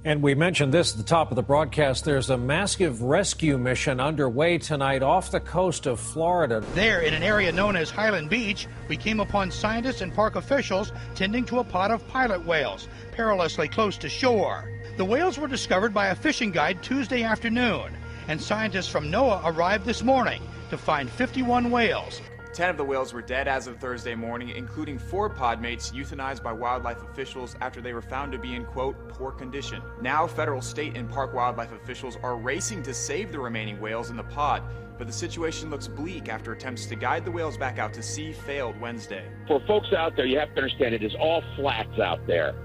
And we mentioned this at the top of the broadcast. There's a massive rescue mission underway tonight off the coast of Florida. There, in an area known as Highland Beach, we came upon scientists and park officials tending to a pod of pilot whales, perilously close to shore. The whales were discovered by a fishing guide Tuesday afternoon, and scientists from NOAA arrived this morning to find 51 whales. 10 of the whales were dead as of Thursday morning, including 4 pod mates euthanized by wildlife officials after they were found to be in, quote, poor condition. Now, federal, state, and park wildlife officials are racing to save the remaining whales in the pod, but the situation looks bleak after attempts to guide the whales back out to sea failed Wednesday. For folks out there, you have to understand it is all flats out there.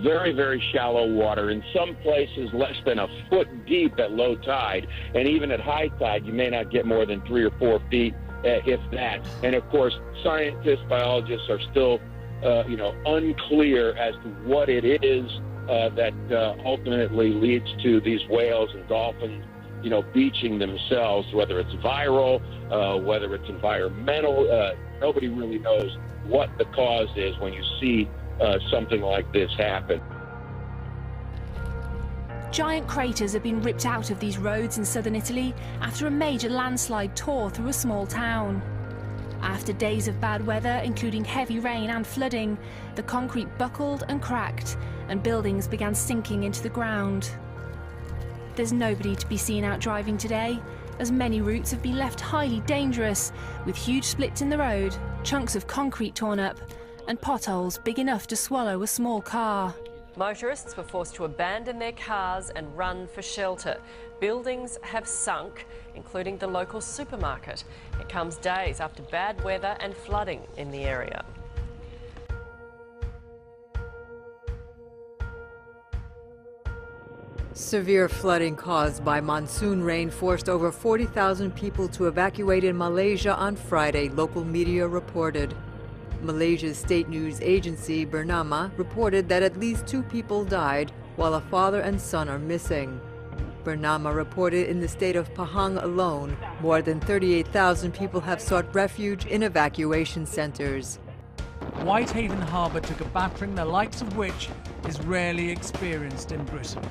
Very, very shallow water. In some places, less than a foot deep at low tide, and even at high tide, you may not get more than 3 or 4 feet. If that. And of course, scientists, biologists are still, unclear as to what it is that ultimately leads to these whales and dolphins, beaching themselves, whether it's viral, whether it's environmental. Nobody really knows what the cause is when you see something like this happen. Giant craters have been ripped out of these roads in southern Italy after a major landslide tore through a small town. After days of bad weather, including heavy rain and flooding, the concrete buckled and cracked, and buildings began sinking into the ground. There's nobody to be seen out driving today, as many routes have been left highly dangerous, with huge splits in the road, chunks of concrete torn up, and potholes big enough to swallow a small car. Motorists were forced to abandon their cars and run for shelter. Buildings have sunk, including the local supermarket. It comes days after bad weather and flooding in the area. Severe flooding caused by monsoon rain forced over 40,000 people to evacuate in Malaysia on Friday, local media reported. Malaysia's state news agency, Bernama, reported that at least 2 people died, while a father and son are missing. Bernama reported in the state of Pahang alone, more than 38,000 people have sought refuge in evacuation centers. Whitehaven Harbour took a battering the likes of which is rarely experienced in Britain.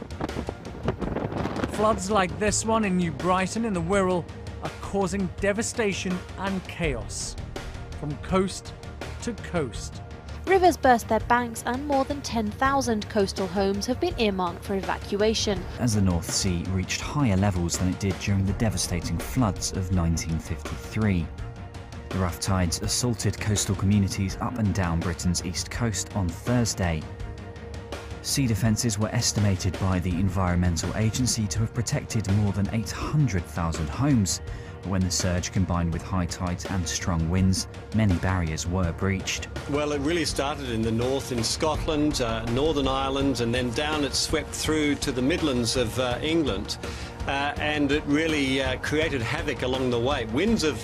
Floods like this one in New Brighton in the Wirral are causing devastation and chaos, from coast to coast. Rivers burst their banks and more than 10,000 coastal homes have been earmarked for evacuation. As the North Sea reached higher levels than it did during the devastating floods of 1953. The rough tides assaulted coastal communities up and down Britain's east coast on Thursday. Sea defences were estimated by the Environmental Agency to have protected more than 800,000 homes. But when the surge combined with high tides and strong winds, many barriers were breached. Well, it really started in the north, in Scotland, Northern Ireland, and then down it swept through to the Midlands of England. And it really created havoc along the way. Winds of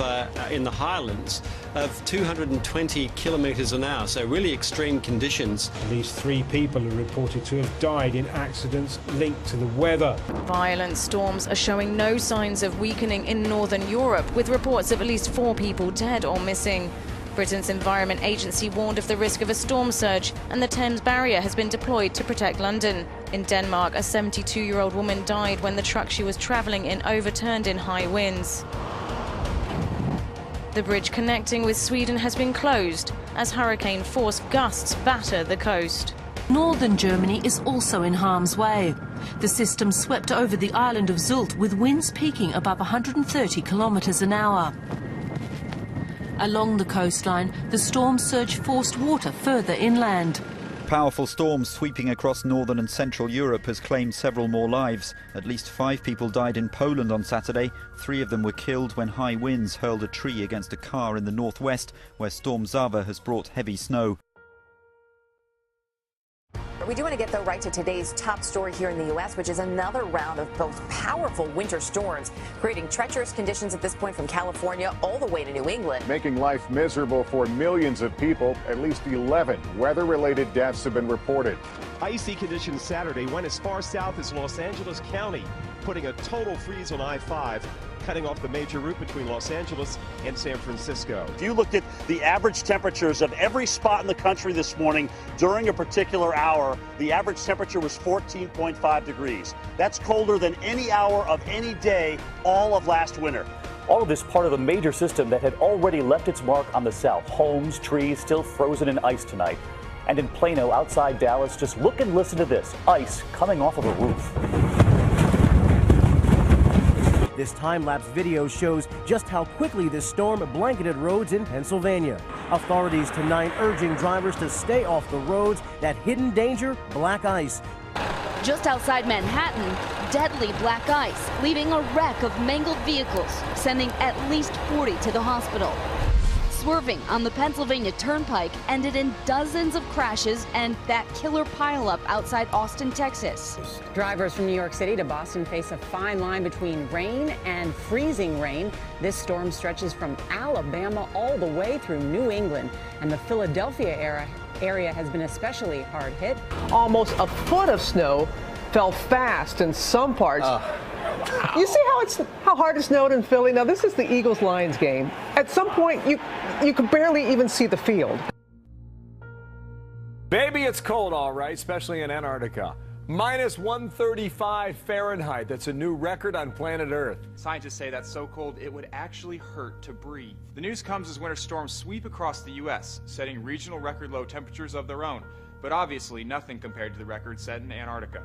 in the Highlands of 220 kilometres an hour, so really extreme conditions. At least 3 people are reported to have died in accidents linked to the weather. Violent storms are showing no signs of weakening in northern Europe, with reports of at least 4 people dead or missing. Britain's Environment Agency warned of the risk of a storm surge, and the Thames Barrier has been deployed to protect London. In Denmark, a 72-year-old woman died when the truck she was travelling in overturned in high winds. The bridge connecting with Sweden has been closed as hurricane force gusts batter the coast. Northern Germany is also in harm's way. The system swept over the island of Sylt with winds peaking above 130 kilometres an hour. Along the coastline, the storm surge forced water further inland. Powerful storms sweeping across northern and central Europe has claimed several more lives. At least 5 people died in Poland on Saturday. 3 of them were killed when high winds hurled a tree against a car in the northwest, where Storm Zava has brought heavy snow. We do want to get, though, right to today's top story here in the U.S., which is another round of both powerful winter storms, creating treacherous conditions at this point from California all the way to New England. Making life miserable for millions of people. At least 11 weather-related deaths have been reported. Icy conditions Saturday went as far south as Los Angeles County, putting a total freeze on I-5. cutting off the major route between Los Angeles and San Francisco. If you looked at the average temperatures of every spot in the country this morning during a particular hour, the average temperature was 14.5 degrees. That's colder than any hour of any day all of last winter. All of this part of a major system that had already left its mark on the south. Homes, trees still frozen in ice tonight. And in Plano, outside Dallas, just look and listen to this. Ice coming off of a roof. This time-lapse video shows just how quickly this storm blanketed roads in Pennsylvania. Authorities tonight urging drivers to stay off the roads. That hidden danger, black ice. Just outside Manhattan, deadly black ice, leaving a wreck of mangled vehicles, sending at least 40 to the hospital. Swerving on the Pennsylvania Turnpike ended in dozens of crashes and that killer pileup outside Austin, Texas. Drivers from New York City to Boston face a fine line between rain and freezing rain. This storm stretches from Alabama all the way through New England, and the Philadelphia area has been especially hard hit. Almost a foot of snow fell fast in some parts. You see how hard it snowed in Philly? Now this is the Eagles-Lions game. At some point, you could barely even see the field. Baby, it's cold, all right, especially in Antarctica. Minus 135 Fahrenheit. That's a new record on planet Earth. Scientists say that's so cold it would actually hurt to breathe. The news comes as winter storms sweep across the U.S., setting regional record low temperatures of their own. But obviously nothing compared to the record set in Antarctica.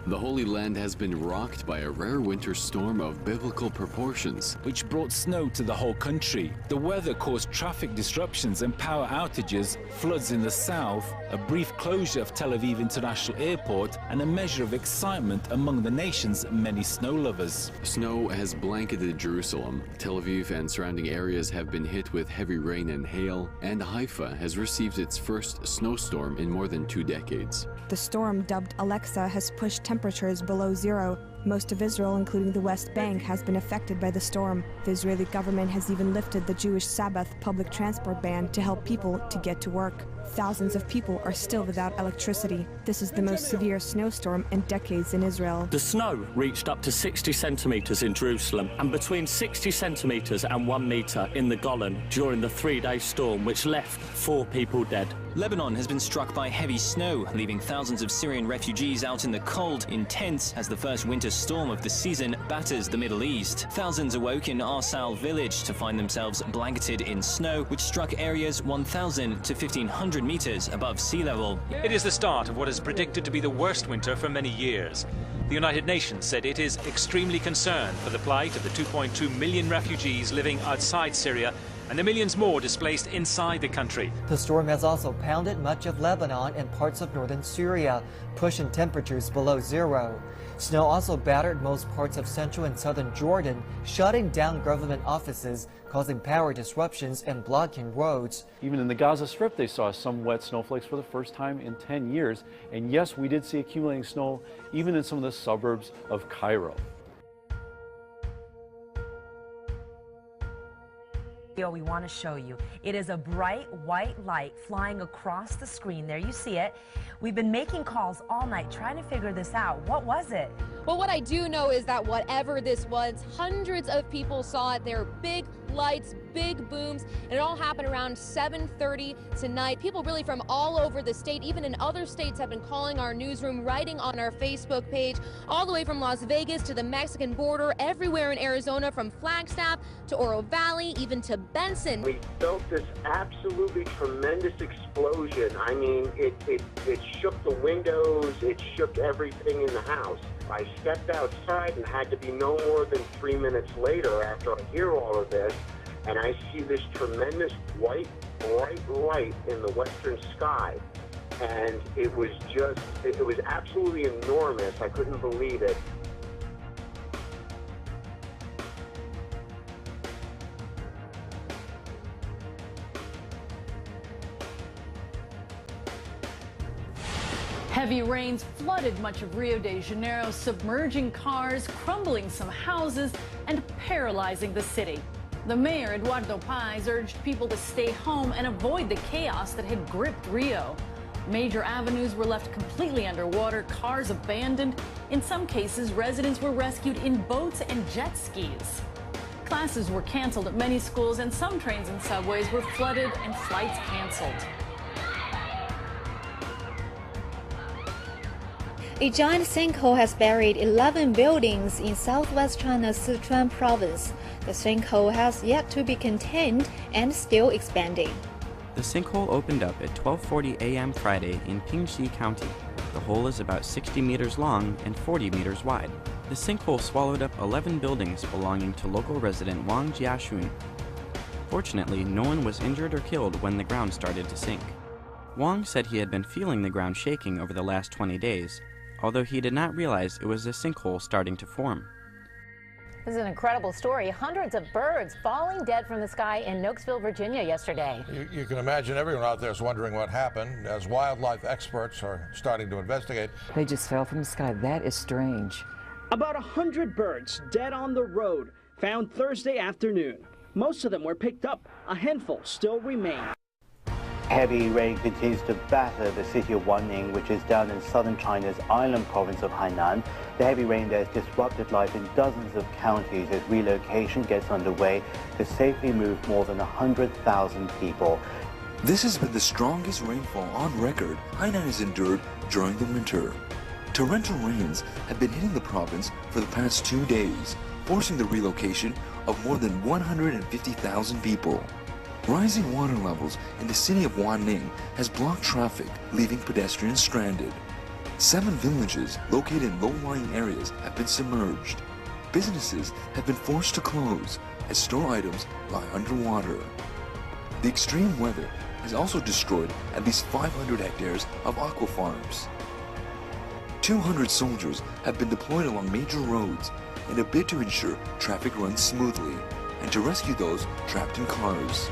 The Holy Land has been rocked by a rare winter storm of biblical proportions, which brought snow to the whole country. The weather caused traffic disruptions and power outages, floods in the south, a brief closure of Tel Aviv International Airport, and a measure of excitement among the nation's many snow lovers. Snow has blanketed Jerusalem. Tel Aviv and surrounding areas have been hit with heavy rain and hail, and Haifa has received its first snowstorm in more than 2 decades. The storm, dubbed Alexa, has pushed temperatures below zero. Most of Israel, including the West Bank, has been affected by the storm. The Israeli government has even lifted the Jewish Sabbath public transport ban to help people to get to work. Thousands of people are still without electricity. This is the most severe snowstorm in decades in Israel. The snow reached up to 60 centimeters in Jerusalem and between 60 centimeters and 1 meter in the Golan during the 3-day storm, which left 4 people dead. Lebanon has been struck by heavy snow, leaving thousands of Syrian refugees out in the cold in tents as the first winter storm of the season batters the Middle East. Thousands awoke in Arsal village to find themselves blanketed in snow, which struck areas 1,000 to 1,500 meters above sea level. It is the start of what is predicted to be the worst winter for many years. The United Nations said it is extremely concerned for the plight of the 2.2 million refugees living outside Syria and the millions more displaced inside the country. The storm has also pounded much of Lebanon and parts of northern Syria, pushing temperatures below zero. Snow also battered most parts of central and southern Jordan, shutting down government offices, causing power disruptions and blocking roads. Even in the Gaza Strip, they saw some wet snowflakes for the first time in 10 years. And yes, we did see accumulating snow even in some of the suburbs of Cairo. We want to show you. It is a bright white light flying across the screen. There you see it. We've been making calls all night trying to figure this out. What was it? Well, what I do know is that whatever this was, hundreds of people saw it. There were big lights, big booms, and it all happened around 7:30 tonight. People really from all over the state, even in other states, have been calling our newsroom, writing on our Facebook page, all the way from Las Vegas to the Mexican border, everywhere in Arizona, from Flagstaff to Oro Valley, even to Benson. We felt this absolutely tremendous explosion. I mean, it shook the windows, it shook everything in the house. I stepped outside and had to be no more than 3 minutes later after I hear all of this, and I see this tremendous white, bright light in the western sky. And it was absolutely enormous. I couldn't believe it. Heavy rains flooded much of Rio de Janeiro, submerging cars, crumbling some houses, and paralyzing the city. The mayor, Eduardo Paes, urged people to stay home and avoid the chaos that had gripped Rio. Major avenues were left completely underwater, cars abandoned. In some cases, residents were rescued in boats and jet skis. Classes were canceled at many schools, and some trains and subways were flooded and flights canceled. A giant sinkhole has buried 11 buildings in southwest China's Sichuan province. The sinkhole has yet to be contained and still expanding. The sinkhole opened up at 12:40 a.m. Friday in Pingxi County. The hole is about 60 meters long and 40 meters wide. The sinkhole swallowed up 11 buildings belonging to local resident Wang Jiashun. Fortunately, no one was injured or killed when the ground started to sink. Wang said he had been feeling the ground shaking over the last 20 days, although he did not realize it was a sinkhole starting to form. This is an incredible story. Hundreds of birds falling dead from the sky in Nokesville, Virginia yesterday. You can imagine everyone out there is wondering what happened as wildlife experts are starting to investigate. They just fell from the sky. That is strange. About 100 birds dead on the road, found Thursday afternoon. Most of them were picked up. A handful still remain. Heavy rain continues to batter the city of Wanning, which is down in southern China's island province of Hainan. The heavy rain there has disrupted life in dozens of counties as relocation gets underway to safely move more than 100,000 people. This has been the strongest rainfall on record Hainan has endured during the winter. Torrential rains have been hitting the province for the past 2 days, forcing the relocation of more than 150,000 people. Rising water levels in the city of Wanning has blocked traffic, leaving pedestrians stranded. 7 villages located in low-lying areas have been submerged. Businesses have been forced to close as store items lie underwater. The extreme weather has also destroyed at least 500 hectares of aqua farms. 200 soldiers have been deployed along major roads in a bid to ensure traffic runs smoothly and to rescue those trapped in cars.